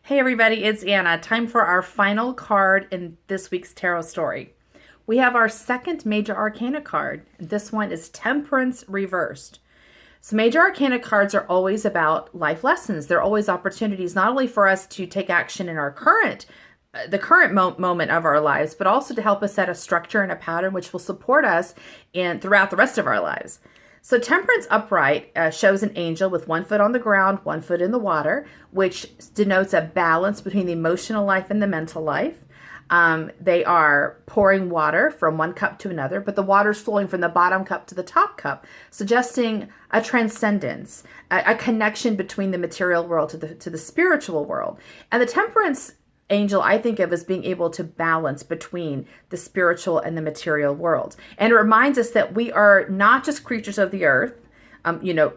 Hey everybody, it's Anna. Time for our final card in this week's tarot story. We have our second major arcana card. This one is Temperance reversed. So major arcana cards are always about life lessons. They're always opportunities not only for us to take action in our moment of our lives, but also to help us set a structure and a pattern which will support us throughout the rest of our lives. So Temperance upright shows an angel with one foot on the ground, one foot in the water, which denotes a balance between the emotional life and the mental life. They are pouring water from one cup to another, but the water's flowing from the bottom cup to the top cup, suggesting a transcendence, a connection between the material world to the spiritual world. And the Temperance angel I think of as being able to balance between the spiritual and the material world. And it reminds us that we are not just creatures of the earth,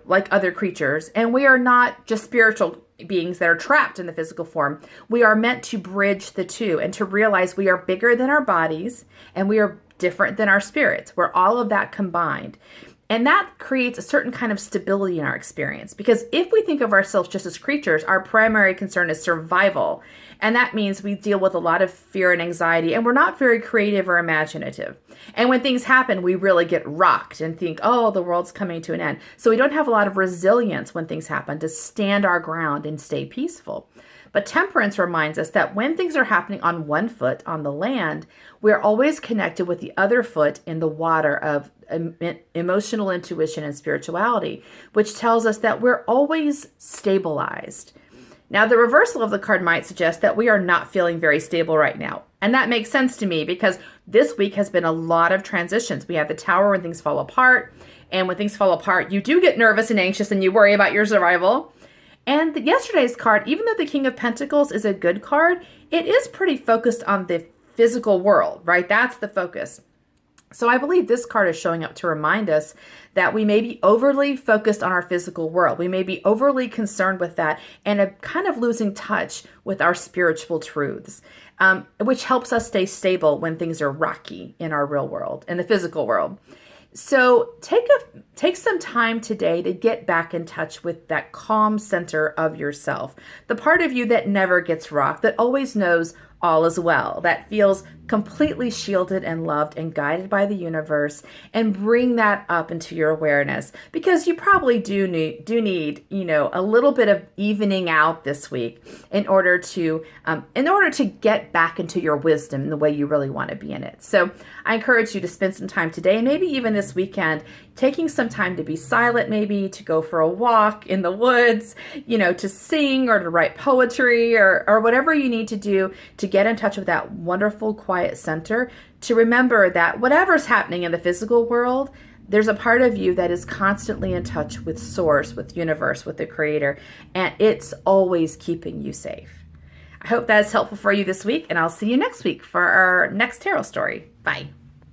like other creatures, and we are not just spiritual beings that are trapped in the physical form. We are meant to bridge the two and to realize we are bigger than our bodies and we are different than our spirits. We're all of that combined. And that creates a certain kind of stability in our experience. Because if we think of ourselves just as creatures, our primary concern is survival. And that means we deal with a lot of fear and anxiety, and we're not very creative or imaginative. And when things happen, we really get rocked and think, oh, the world's coming to an end. So we don't have a lot of resilience when things happen to stand our ground and stay peaceful. But Temperance reminds us that when things are happening on one foot on the land, we're always connected with the other foot in the water of emotional intuition and spirituality, which tells us that we're always stabilized. Now, the reversal of the card might suggest that we are not feeling very stable right now. And that makes sense to me because this week has been a lot of transitions. We have the Tower when things fall apart. And when things fall apart, you do get nervous and anxious and you worry about your survival. And yesterday's card, even though the King of Pentacles is a good card, it is pretty focused on the physical world, right? That's the focus. So I believe this card is showing up to remind us that we may be overly focused on our physical world. We may be overly concerned with that and kind of losing touch with our spiritual truths, which helps us stay stable when things are rocky in our real world, in the physical world. So take some time today to get back in touch with that calm center of yourself, the part of you that never gets rocked, that always knows all is well, that feels completely shielded and loved and guided by the universe, and bring that up into your awareness because you probably do need a little bit of evening out this week in order to get back into your wisdom in the way you really want to be in it. So I encourage you to spend some time today and maybe even this weekend taking some time to be silent, maybe to go for a walk in the woods, to sing or to write poetry or whatever you need to do to get in touch with that wonderful quiet center, to remember that whatever's happening in the physical world, there's a part of you that is constantly in touch with source, with universe, with the creator, and it's always keeping you safe. I hope that is helpful for you this week, and I'll see you next week for our next tarot story. Bye.